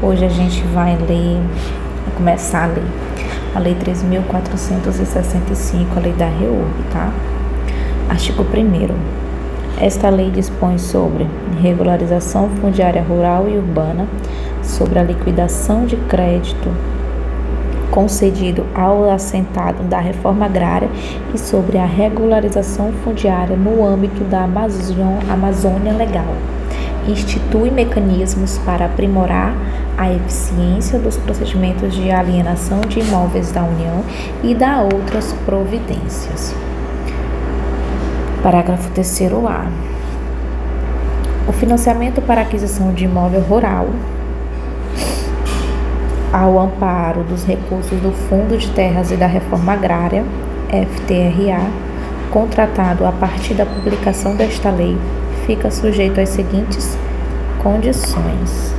Hoje a gente vai começar a ler a Lei 3.465, a Lei da REURB, tá? Artigo 1º. Esta lei dispõe sobre regularização fundiária rural e urbana, sobre a liquidação de crédito concedido ao assentado da reforma agrária e sobre a regularização fundiária no âmbito da Amazônia Legal. Institui mecanismos para aprimorar a eficiência dos procedimentos de alienação de imóveis da União e dá outras providências. Parágrafo 3º-A. O financiamento para aquisição de imóvel rural, ao amparo dos recursos do Fundo de Terras e da Reforma Agrária, FTRA, contratado a partir da publicação desta lei, fica sujeito às seguintes condições.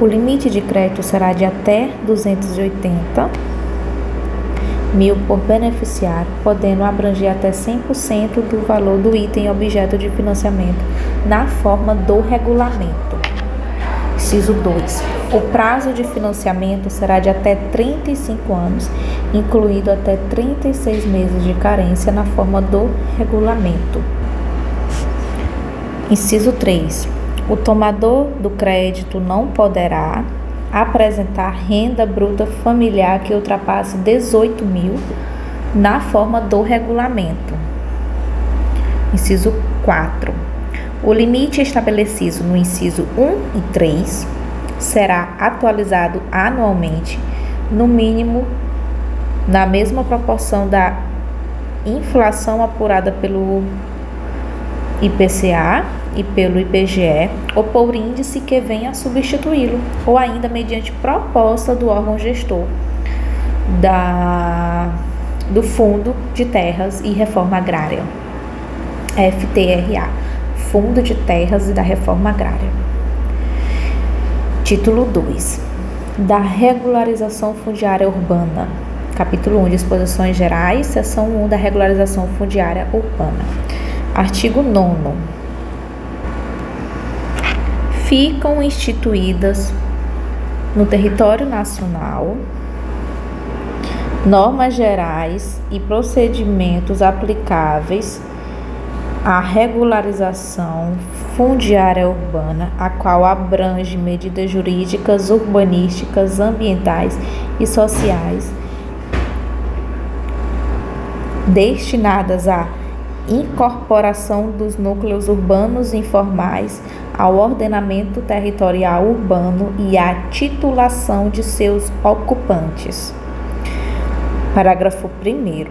O limite de crédito será de até 280 mil por beneficiário, podendo abranger até 100% do valor do item objeto de financiamento na forma do regulamento. Inciso 2. O prazo de financiamento será de até 35 anos, incluído até 36 meses de carência na forma do regulamento. Inciso 3. O tomador do crédito não poderá apresentar renda bruta familiar que ultrapasse 18 mil na forma do regulamento. Inciso 4. O limite estabelecido no inciso 1 e 3 será atualizado anualmente, no mínimo na mesma proporção da inflação apurada pelo IPCA e pelo IBGE, ou por índice que venha a substituí-lo, ou ainda mediante proposta do órgão gestor do Fundo de Terras e Reforma Agrária, FTRA, Fundo de Terras e da Reforma Agrária. Título 2. Da regularização fundiária urbana. Capítulo 1. Disposições gerais, seção 1 da regularização fundiária urbana. Artigo 9º. Ficam instituídas no território nacional normas gerais e procedimentos aplicáveis à regularização fundiária urbana, a qual abrange medidas jurídicas, urbanísticas, ambientais e sociais destinadas à incorporação dos núcleos urbanos informais ao ordenamento territorial urbano e à titulação de seus ocupantes. Parágrafo 1º.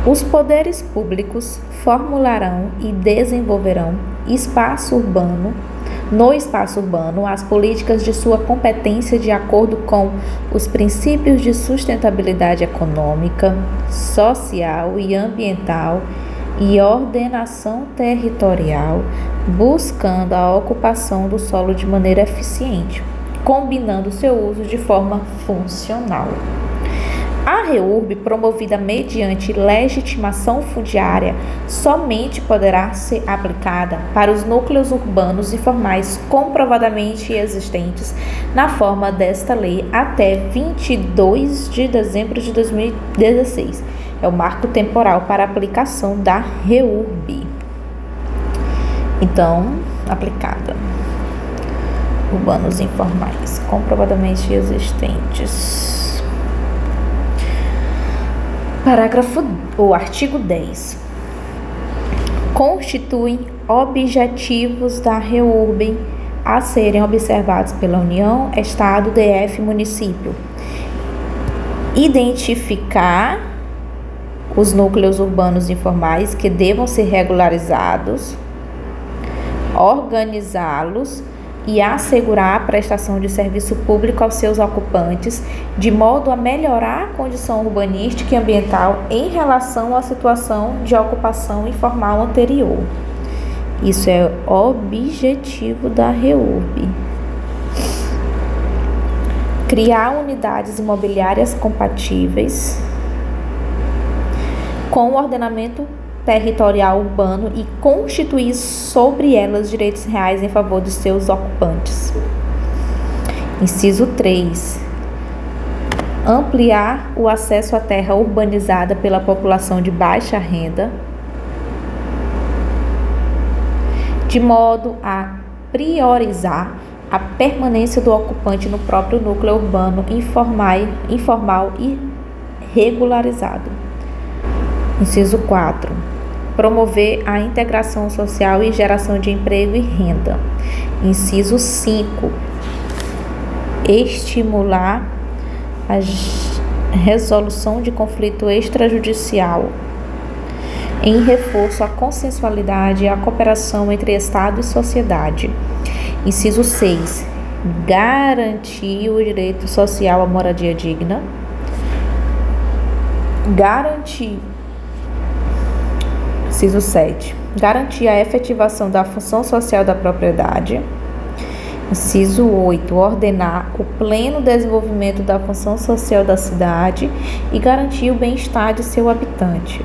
Os poderes públicos formularão e desenvolverão no espaço urbano as políticas de sua competência de acordo com os princípios de sustentabilidade econômica, social e ambiental e ordenação territorial, buscando a ocupação do solo de maneira eficiente, combinando seu uso de forma funcional. A REURB, promovida mediante legitimação fundiária, somente poderá ser aplicada para os núcleos urbanos informais comprovadamente existentes na forma desta lei até 22 de dezembro de 2016. É o marco temporal para a aplicação da REURB. Então, aplicada. Urbanos informais comprovadamente existentes. Artigo 10. Constituem objetivos da REURB a serem observados pela União, Estado, DF e município. Identificar os núcleos urbanos informais que devam ser regularizados, organizá-los e assegurar a prestação de serviço público aos seus ocupantes, de modo a melhorar a condição urbanística e ambiental em relação à situação de ocupação informal anterior. Isso é objetivo da REURB. Criar unidades imobiliárias compatíveis com o ordenamento territorial urbano e constituir sobre elas direitos reais em favor dos seus ocupantes. Inciso 3. Ampliar o acesso à terra urbanizada pela população de baixa renda, de modo a priorizar a permanência do ocupante no próprio núcleo urbano informal e regularizado. Inciso 4. Promover a integração social e geração de emprego e renda. Inciso 5. Estimular a resolução de conflito extrajudicial, em reforço à consensualidade e à cooperação entre Estado e sociedade. Inciso 6. Garantir o direito social à moradia digna. Inciso 7. Garantir a efetivação da função social da propriedade. Inciso 8. Ordenar o pleno desenvolvimento da função social da cidade e garantir o bem-estar de seu habitante.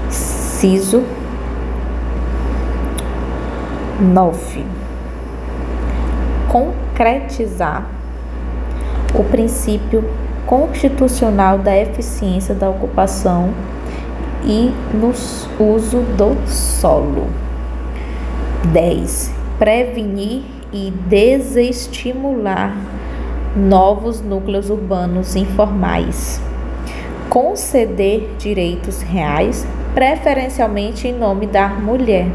Inciso 9. Concretizar o princípio constitucional da eficiência da ocupação e no uso do solo. 10. Prevenir e desestimular novos núcleos urbanos informais. Conceder direitos reais, preferencialmente em nome da mulher.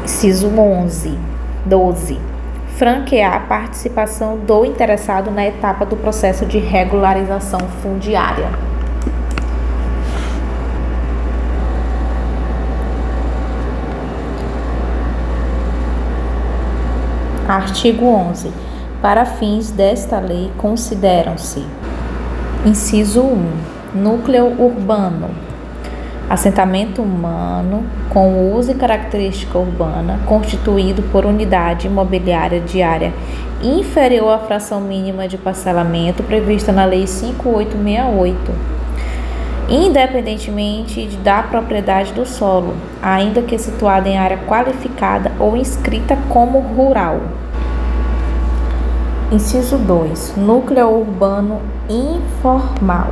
Inciso 12. Franquear a participação do interessado na etapa do processo de regularização fundiária. Artigo 11. Para fins desta lei, consideram-se: inciso 1. Núcleo urbano, assentamento humano com uso e característica urbana, constituído por unidade imobiliária de área inferior à fração mínima de parcelamento prevista na Lei 5868, independentemente da propriedade do solo, ainda que situada em área qualificada ou inscrita como rural. Inciso 2. Núcleo urbano informal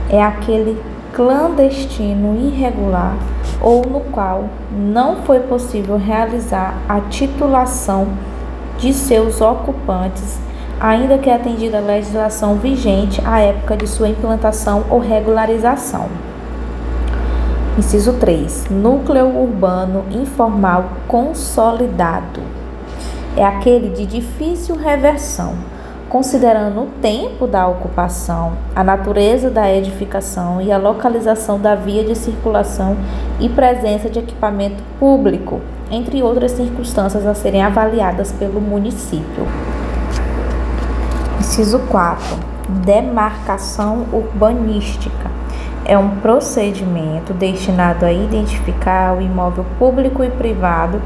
é aquele clandestino irregular ou no qual não foi possível realizar a titulação de seus ocupantes, ainda que atendida a legislação vigente à época de sua implantação ou regularização. Inciso 3. Núcleo urbano informal consolidado é aquele de difícil reversão, considerando o tempo da ocupação, a natureza da edificação e a localização da via de circulação e presença de equipamento público, entre outras circunstâncias a serem avaliadas pelo município. Inciso 4. Demarcação urbanística é um procedimento destinado a identificar o imóvel público e privado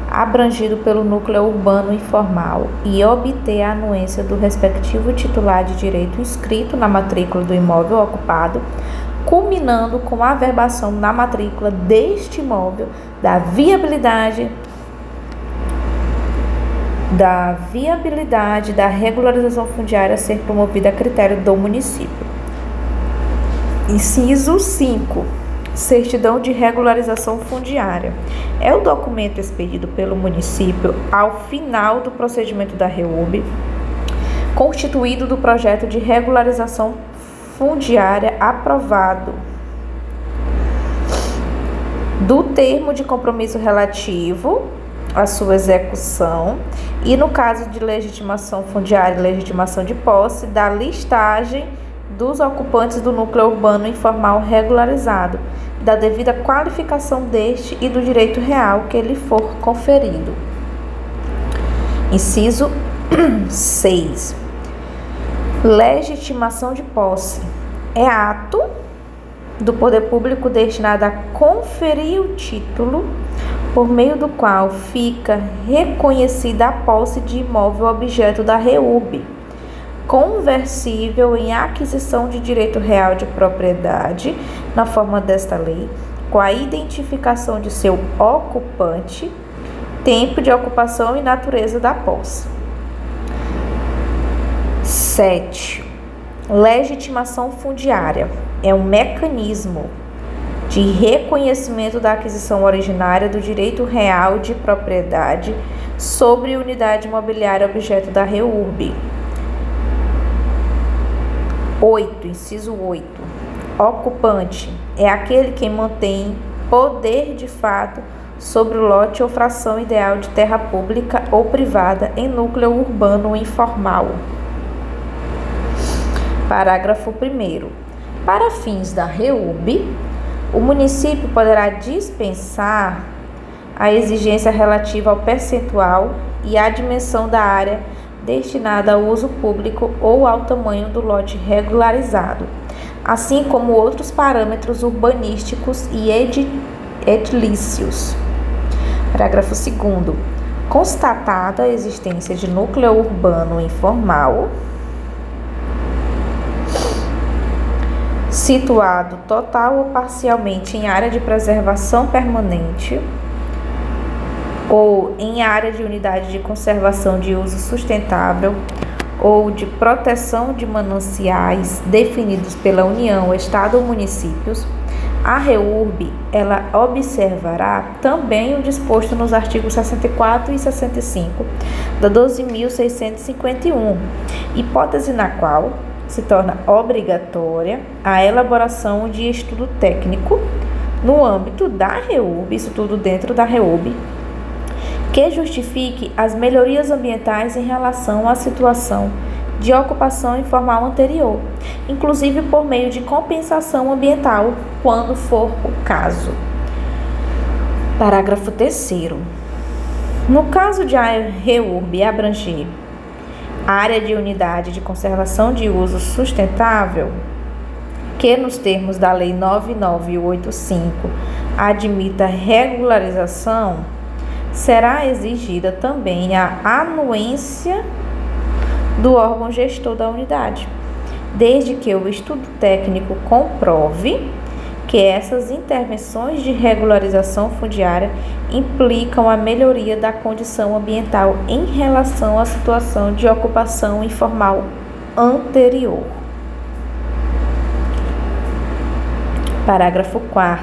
abrangido pelo núcleo urbano informal e obter a anuência do respectivo titular de direito inscrito na matrícula do imóvel ocupado, culminando com a averbação na matrícula deste imóvel da viabilidade da regularização fundiária a ser promovida a critério do município. Inciso 5. Certidão de regularização fundiária. É o documento expedido pelo município ao final do procedimento da REURB, constituído do projeto de regularização fundiária aprovado, do termo de compromisso relativo à sua execução e, no caso de legitimação fundiária e legitimação de posse, da listagem dos ocupantes do núcleo urbano informal regularizado, da devida qualificação deste e do direito real que lhe for conferido. Inciso 6. Legitimação de posse é ato do poder público destinado a conferir o título por meio do qual fica reconhecida a posse de imóvel objeto da REURB, conversível em aquisição de direito real de propriedade, na forma desta lei, com a identificação de seu ocupante, tempo de ocupação e natureza da posse. 7. Legitimação fundiária é um mecanismo de reconhecimento da aquisição originária do direito real de propriedade sobre unidade imobiliária objeto da REURB. 8. Inciso 8. Ocupante é aquele que mantém poder de fato sobre o lote ou fração ideal de terra pública ou privada em núcleo urbano informal. Parágrafo 1º. Para fins da REURB, o município poderá dispensar a exigência relativa ao percentual e à dimensão da área destinada ao uso público ou ao tamanho do lote regularizado, assim como outros parâmetros urbanísticos e edilícios. Parágrafo 2º. Constatada a existência de núcleo urbano informal situado total ou parcialmente em área de preservação permanente ou em área de unidade de conservação de uso sustentável ou de proteção de mananciais definidos pela União, Estado ou municípios, a REURB, ela observará também o disposto nos artigos 64 e 65 da 12.651, hipótese na qual se torna obrigatória a elaboração de estudo técnico no âmbito da REURB, isso tudo dentro da REURB, que justifique as melhorias ambientais em relação à situação de ocupação informal anterior, inclusive por meio de compensação ambiental, quando for o caso. Parágrafo 3º. No caso de a REURB abranger a área de unidade de conservação de uso sustentável, que nos termos da Lei 9985 admita regularização, será exigida também a anuência do órgão gestor da unidade, desde que o estudo técnico comprove que essas intervenções de regularização fundiária implicam a melhoria da condição ambiental em relação à situação de ocupação informal anterior. Parágrafo 4º.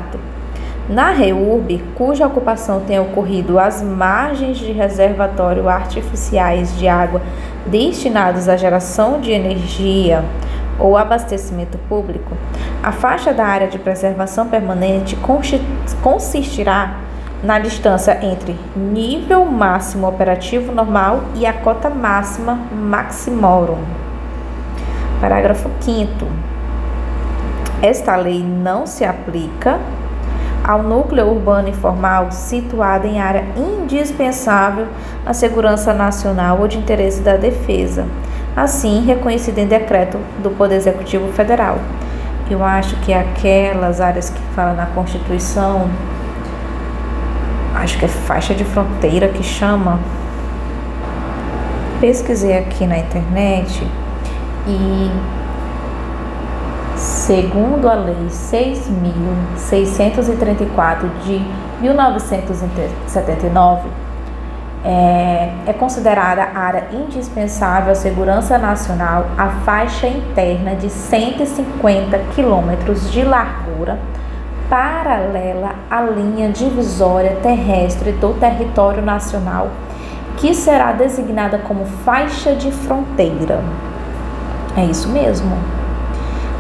Na REURB, cuja ocupação tenha ocorrido às margens de reservatório artificiais de água destinados à geração de energia ou abastecimento público, a faixa da área de preservação permanente consistirá na distância entre nível máximo operativo normal e a cota máxima maximorum. Parágrafo 5º. Esta lei não se aplica ao núcleo urbano informal situado em área indispensável à segurança nacional ou de interesse da defesa, assim reconhecido em decreto do Poder Executivo Federal. Eu acho que aquelas áreas que fala na Constituição, acho que é faixa de fronteira que chama. Pesquisei aqui na internet e, segundo a Lei 6.634 de 1979, é considerada área indispensável à segurança nacional a faixa interna de 150 quilômetros de largura paralela à linha divisória terrestre do território nacional, que será designada como faixa de fronteira. É isso mesmo.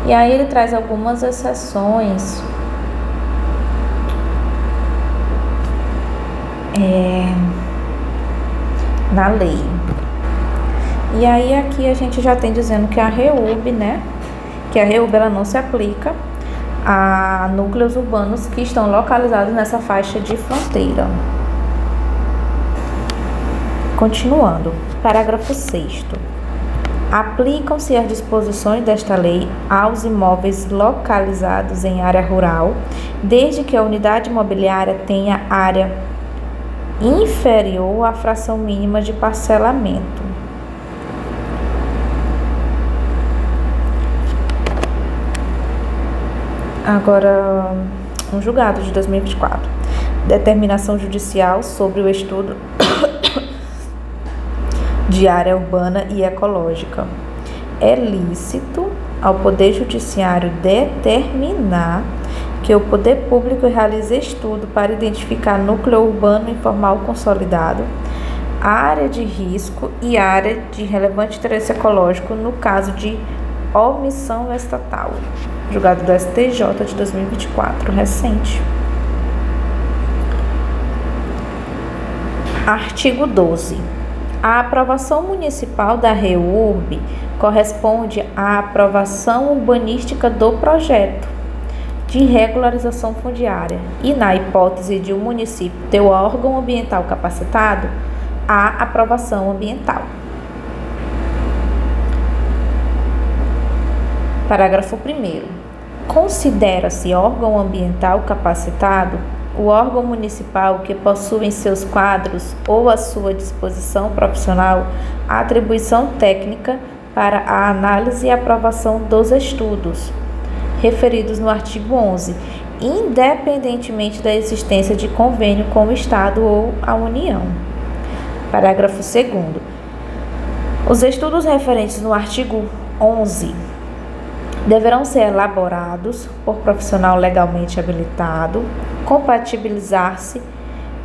E aí ele traz algumas exceções na lei. E aí aqui a gente já tem dizendo que a REURB, que a REURB ela não se aplica a núcleos urbanos que estão localizados nessa faixa de fronteira. Continuando, parágrafo 6º. Aplicam-se as disposições desta lei aos imóveis localizados em área rural, desde que a unidade imobiliária tenha área inferior à fração mínima de parcelamento. Agora, um julgado de 2024. Determinação judicial sobre o estudo de área urbana e ecológica. É lícito ao Poder Judiciário determinar que o poder público realize estudo para identificar núcleo urbano informal consolidado, área de risco e área de relevante interesse ecológico no caso de omissão estatal. Julgado do STJ de 2024, recente. Artigo 12. A aprovação municipal da REURB corresponde à aprovação urbanística do projeto de regularização fundiária e, na hipótese de um município ter o órgão ambiental capacitado, a aprovação ambiental. Parágrafo 1º. Considera-se órgão ambiental capacitado o órgão municipal que possui em seus quadros ou à sua disposição profissional a atribuição técnica para a análise e aprovação dos estudos referidos no artigo 11, independentemente da existência de convênio com o Estado ou a União. Parágrafo 2º. Os estudos referentes no artigo 11 deverão ser elaborados por profissional legalmente habilitado, compatibilizar-se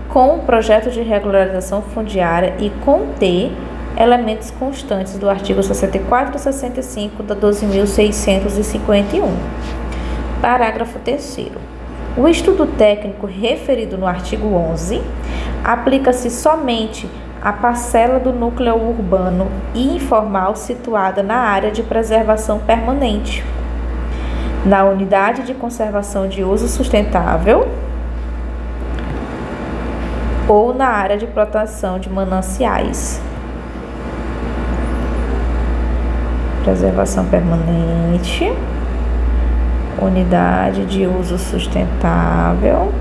com o projeto de regularização fundiária e conter elementos constantes do artigo 64 e 65 da 12.651. Parágrafo 3º. O estudo técnico referido no artigo 11 aplica-se somente à parcela do núcleo urbano e informal situada na área de preservação permanente, na unidade de conservação de uso sustentável ou na área de proteção de mananciais. Preservação permanente, unidade de uso sustentável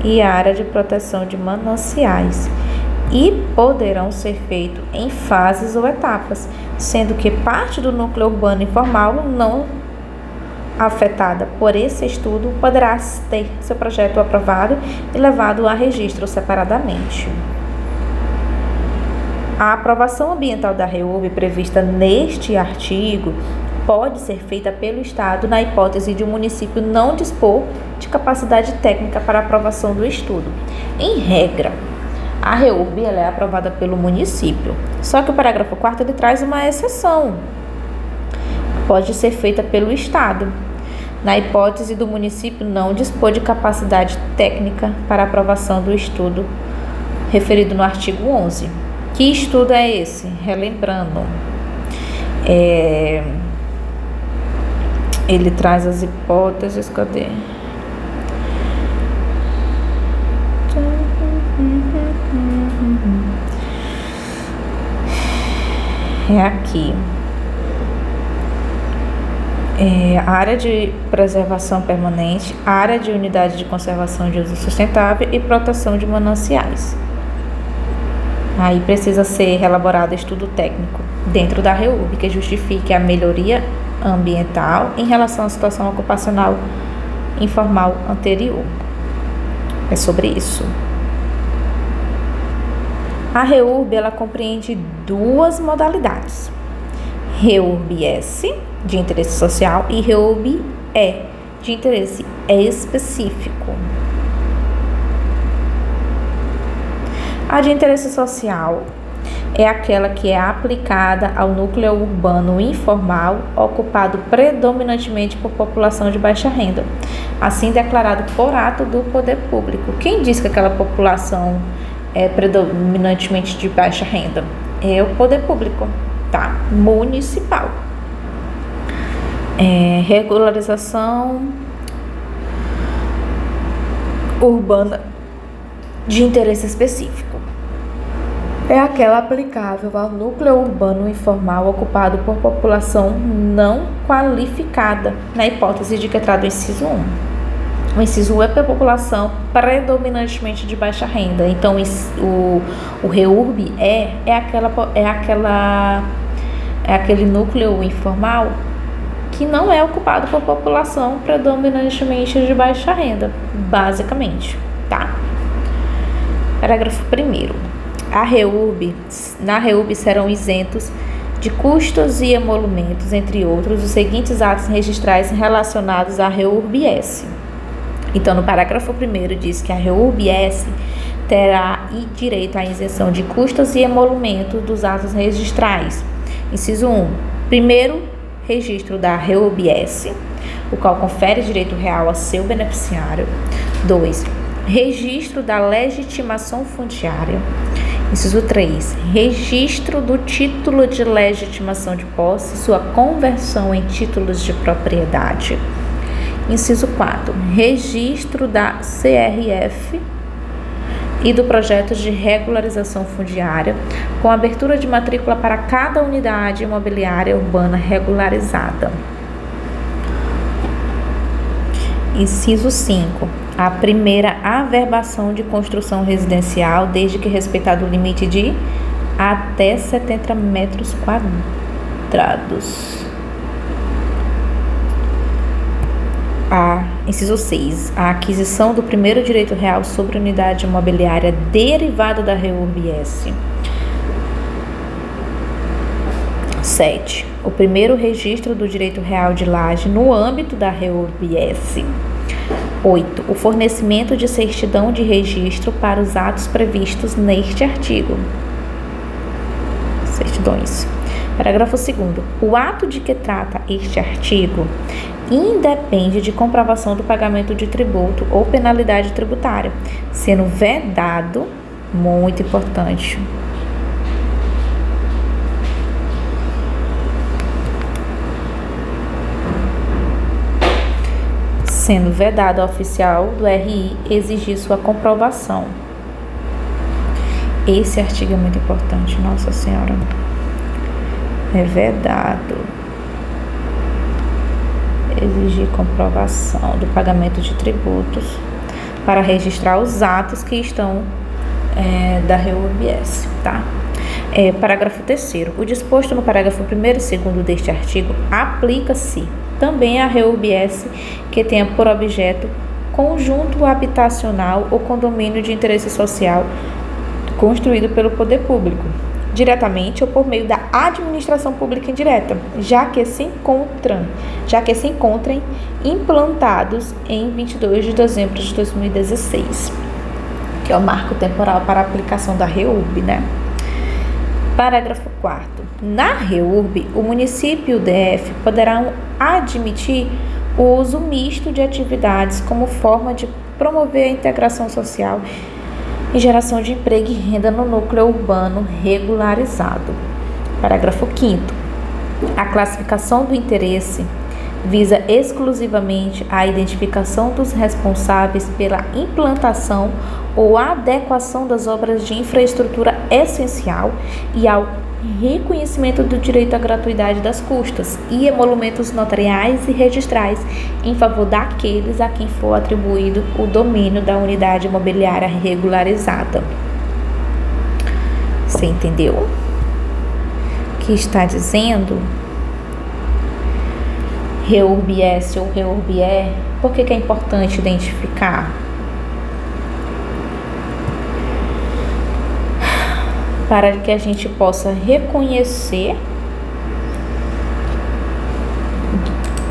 e área de proteção de mananciais, e poderão ser feitos em fases ou etapas, sendo que parte do núcleo urbano informal não afetada por esse estudo poderá ter seu projeto aprovado e levado a registro separadamente. A aprovação ambiental da REURB prevista neste artigo pode ser feita pelo Estado na hipótese de um município não dispor de capacidade técnica para aprovação do estudo. Em regra, a REURB ela é aprovada pelo município, só que o parágrafo 4º ele traz uma exceção. Pode ser feita pelo Estado, na hipótese do município não dispor de capacidade técnica para aprovação do estudo referido no artigo 11. Que estudo é esse? Relembrando, ele traz as hipóteses, cadê? É aqui. A área de preservação permanente, área de unidade de conservação de uso sustentável e proteção de mananciais. Aí precisa ser elaborado estudo técnico dentro da REURB que justifique a melhoria ambiental em relação à situação ocupacional informal anterior. É sobre isso. A REURB ela compreende duas modalidades: REURB-S, de interesse social, e REURB-E, de interesse específico. A de interesse social é aquela que é aplicada ao núcleo urbano informal ocupado predominantemente por população de baixa renda, assim declarado por ato do poder público. Quem diz que aquela população é predominantemente de baixa renda? É o poder público, tá? Municipal. Regularização urbana de interesse específico é aquela aplicável ao núcleo urbano informal ocupado por população não qualificada, na hipótese de que é tratado o inciso 1. O inciso 1 é para a população predominantemente de baixa renda. Então, o REURB é aquele núcleo informal que não é ocupado por população predominantemente de baixa renda, basicamente, tá? Parágrafo 1º. Na REURB serão isentos de custos e emolumentos, entre outros, os seguintes atos registrais relacionados à REURB-S. Então, no parágrafo 1º diz que a REURB-S terá direito à isenção de custos e emolumentos dos atos registrais. Inciso 1. Primeiro, registro da REURB-S, o qual confere direito real a seu beneficiário. 2. Registro da legitimação fundiária. Inciso 3. Registro do título de legitimação de posse e sua conversão em títulos de propriedade. Inciso 4. Registro da CRF e do projeto de regularização fundiária, com abertura de matrícula para cada unidade imobiliária urbana regularizada. Inciso 5. A primeira averbação de construção residencial, desde que respeitado o limite de até 70 metros quadrados. Inciso 6. A aquisição do primeiro direito real sobre unidade imobiliária derivada da REURB-S. 7. O primeiro registro do direito real de laje no âmbito da REURB-S. 8. O fornecimento de certidão de registro para os atos previstos neste artigo. Certidões. Parágrafo 2º. O ato de que trata este artigo independe de comprovação do pagamento de tributo ou penalidade tributária, sendo vedado, muito importante, sendo vedado ao oficial do RI exigir sua comprovação. Esse artigo é muito importante, Nossa Senhora. É vedado exigir comprovação do pagamento de tributos para registrar os atos que estão da REURB-S, tá? Parágrafo 3º. O disposto no parágrafo 1º e 2º deste artigo aplica-se também à REURB-S que tenha por objeto conjunto habitacional ou condomínio de interesse social construído pelo poder público, diretamente ou por meio da administração pública indireta, já que se encontrem implantados em 22 de dezembro de 2016, que é o marco temporal para a aplicação da REURB, né? Parágrafo 4º. Na REURB, o município e o DF poderão admitir o uso misto de atividades como forma de promover a integração social e geração de emprego e renda no núcleo urbano regularizado. Parágrafo 5º. A classificação do interesse visa exclusivamente a identificação dos responsáveis pela implantação ou adequação das obras de infraestrutura essencial e ao reconhecimento do direito à gratuidade das custas e emolumentos notariais e registrais em favor daqueles a quem for atribuído o domínio da unidade imobiliária regularizada. Você entendeu? Que está dizendo REURB-S ou REURB-E? Por que é importante identificar? Para que a gente possa reconhecer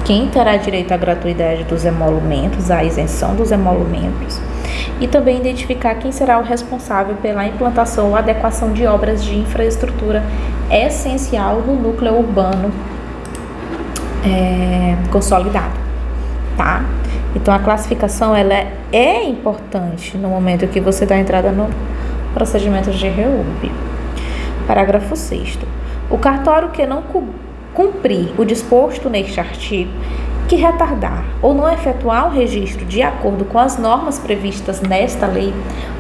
quem terá direito à gratuidade dos emolumentos, à isenção dos emolumentos, e também identificar quem será o responsável pela implantação ou adequação de obras de infraestrutura essencial no núcleo urbano consolidado, tá? Então, a classificação ela é importante no momento que você dá entrada no procedimento de REURB. Parágrafo 6º. O cartório que não cumprir o disposto neste artigo, que retardar ou não efetuar o registro de acordo com as normas previstas nesta lei,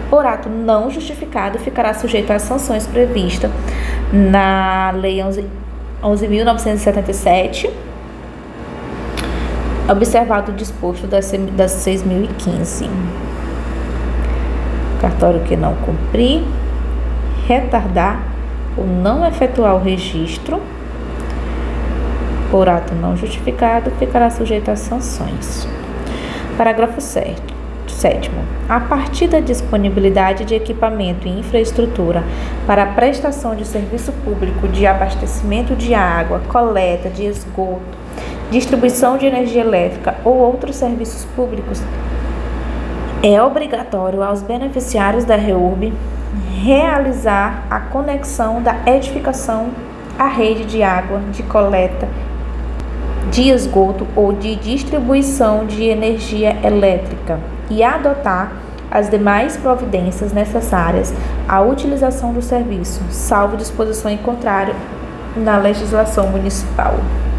por ato não justificado, ficará sujeito às sanções previstas na Lei 11.977, observado o disposto das 6.015. Cartório que não cumprir, retardar ou não efetuar o registro por ato não justificado, ficará sujeito a sanções. Parágrafo 7º. A partir da disponibilidade de equipamento e infraestrutura para a prestação de serviço público de abastecimento de água, coleta de esgoto, distribuição de energia elétrica ou outros serviços públicos, é obrigatório aos beneficiários da REURB realizar a conexão da edificação à rede de água, de coleta de esgoto ou de distribuição de energia elétrica e adotar as demais providências necessárias à utilização do serviço, salvo disposição em contrário na legislação municipal.